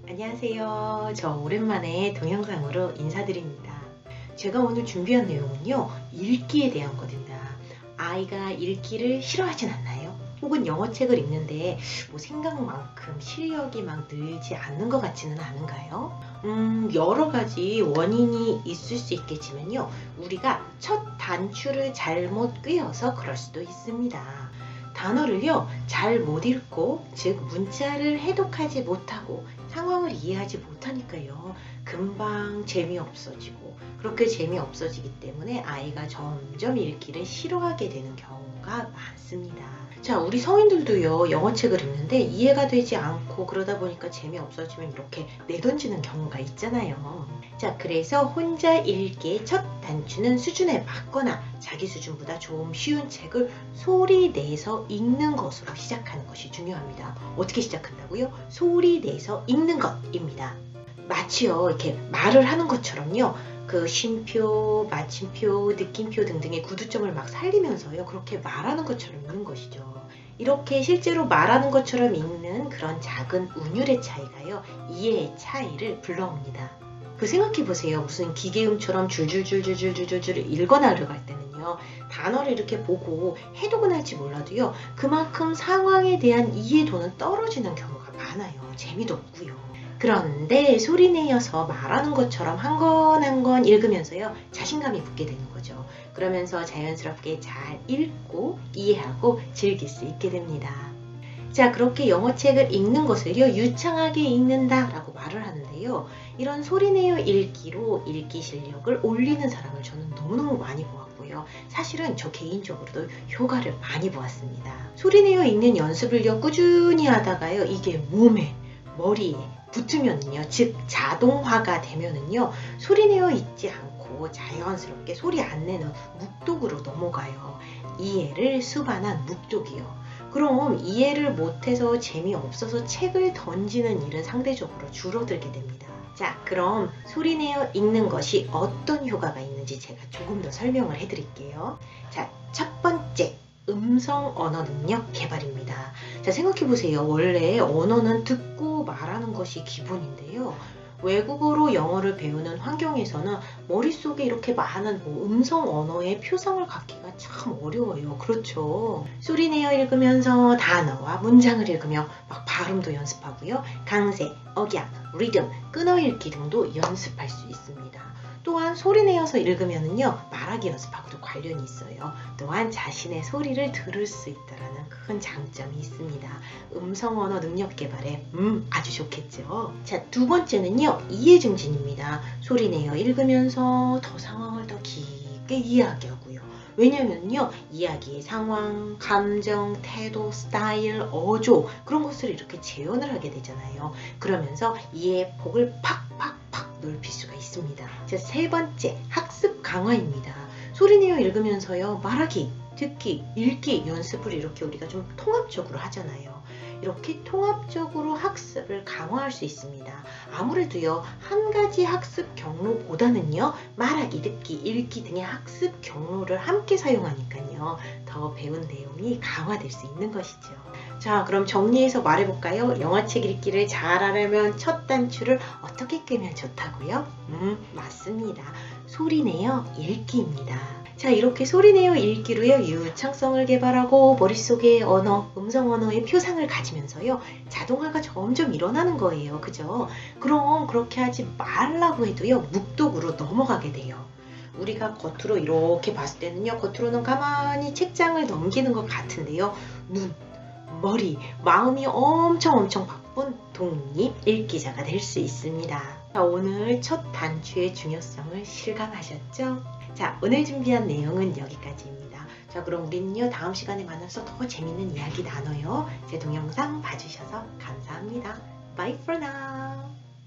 안녕하세요. 저 오랜만에 동영상으로 인사드립니다. 제가 오늘 준비한 내용은요, 읽기에 대한 거입니다. 아이가 읽기를 싫어하진 않나요? 혹은 영어책을 읽는데 생각만큼 실력이 막 늘지 않는 것 같지는 않은가요? 여러 가지 원인이 있을 수 있겠지만요, 우리가 첫 단추를 잘못 꿰어서 그럴 수도 있습니다. 단어를요, 잘 못 읽고, 즉 문자를 해독하지 못하고 상황을 이해하지 못하니까요, 금방 재미없어지고, 그렇게 재미없어지기 때문에 아이가 점점 읽기를 싫어하게 되는 경우가 많습니다. 자, 우리 성인들도요, 영어책을 읽는데 이해가 되지 않고 그러다 보니까 재미없어지면 이렇게 내던지는 경우가 있잖아요. 자, 그래서 혼자 읽기의 첫 단추는 수준에 맞거나 자기 수준보다 좀 쉬운 책을 소리 내서 읽는 것으로 시작하는 것이 중요합니다. 어떻게 시작한다고요? 소리 내서 읽는 것입니다. 마치요, 이렇게 말을 하는 것처럼요, 그 쉼표, 마침표, 느낌표 등등의 구두점을 막 살리면서요, 그렇게 말하는 것처럼 읽는 것이죠. 이렇게 실제로 말하는 것처럼 읽는 그런 작은 운율의 차이가요, 이해의 차이를 불러옵니다. 생각해보세요. 무슨 기계음처럼 줄줄줄줄줄줄줄 읽어나가려고 할 때는요, 단어를 이렇게 보고 해독은 할지 몰라도요, 그만큼 상황에 대한 이해도는 떨어지는 경우가 많아요. 재미도 없고요. 그런데 소리내어서 말하는 것처럼 한 권 한 권 읽으면서요, 자신감이 붙게 되는 거죠. 그러면서 자연스럽게 잘 읽고 이해하고 즐길 수 있게 됩니다. 자, 그렇게 영어책을 읽는 것을요, 유창하게 읽는다라고 말을 하는데요, 이런 소리내어 읽기로 읽기 실력을 올리는 사람을 저는 너무너무 많이 보았고요. 사실은 저 개인적으로도 효과를 많이 보았습니다. 소리내어 읽는 연습을요, 꾸준히 하다가요, 이게 몸에, 머리에 붙으면요, 즉 자동화가 되면은요, 소리내어 읽지 않고 자연스럽게 소리 안 내는 묵독으로 넘어가요. 이해를 수반한 묵독이요. 그럼 이해를 못해서 재미없어서 책을 던지는 일은 상대적으로 줄어들게 됩니다. 자, 그럼 소리내어 읽는 것이 어떤 효과가 있는지 제가 조금 더 설명을 해드릴게요. 자, 첫 번째, 음성 언어 능력 개발입니다. 자, 생각해보세요. 원래 언어는 듣고 말하는 것이 기본인데요, 외국어로 영어를 배우는 환경에서는 머릿속에 이렇게 많은 음성 언어의 표상을 갖기가 참 어려워요. 그렇죠? 소리내어 읽으면서 단어와 문장을 읽으며 막 발음도 연습하고요, 강세, 억양, 리듬, 끊어 읽기 등도 연습할 수 있습니다. 또한 소리내어서 읽으면은요, 말하기 연습하고도 관련이 있어요. 또한 자신의 소리를 들을 수 있다는 큰 장점이 있습니다. 음성 언어 능력 개발에 아주 좋겠죠. 자, 두 번째는요, 이해 증진입니다. 소리내어 읽으면서 더 상황을 더 깊게 이해하게 하고요. 왜냐면요, 이야기의 상황, 감정, 태도, 스타일, 어조, 그런 것을 이렇게 재현을 하게 되잖아요. 그러면서 이해의 폭을 팍팍팍 넓힐 수가 있습니다. 자, 세 번째, 학습 강화입니다. 소리내어 읽으면서요, 말하기, 듣기, 읽기 연습을 이렇게 우리가 좀 통합적으로 하잖아요. 이렇게 통합적으로 학습을 강화할 수 있습니다. 아무래도요, 한 가지 학습 경로보다는요, 말하기, 듣기, 읽기 등의 학습 경로를 함께 사용하니까요, 더 배운 내용이 강화될 수 있는 것이죠. 자, 그럼 정리해서 말해볼까요? 영어책 읽기를 잘하려면 첫 단추를 어떻게 끄면 좋다고요? 맞습니다. 소리내어 읽기입니다. 자, 이렇게 소리내어 읽기로요, 유창성을 개발하고 머릿속에 언어, 음성 언어의 표상을 가지면서요, 자동화가 점점 일어나는 거예요. 그죠? 그럼 그렇게 하지 말라고 해도요, 묵독으로 넘어가게 돼요. 우리가 겉으로 이렇게 봤을 때는요, 겉으로는 가만히 책장을 넘기는 것 같은데요, 눈, 머리, 마음이 엄청 바쁜 독립 읽기자가 될 수 있습니다. 자, 오늘 첫 단추의 중요성을 실감하셨죠? 자, 오늘 준비한 내용은 여기까지입니다. 자, 그럼 우리는요, 다음 시간에 만나서 더 재밌는 이야기 나눠요. 제 동영상 봐주셔서 감사합니다. Bye for now.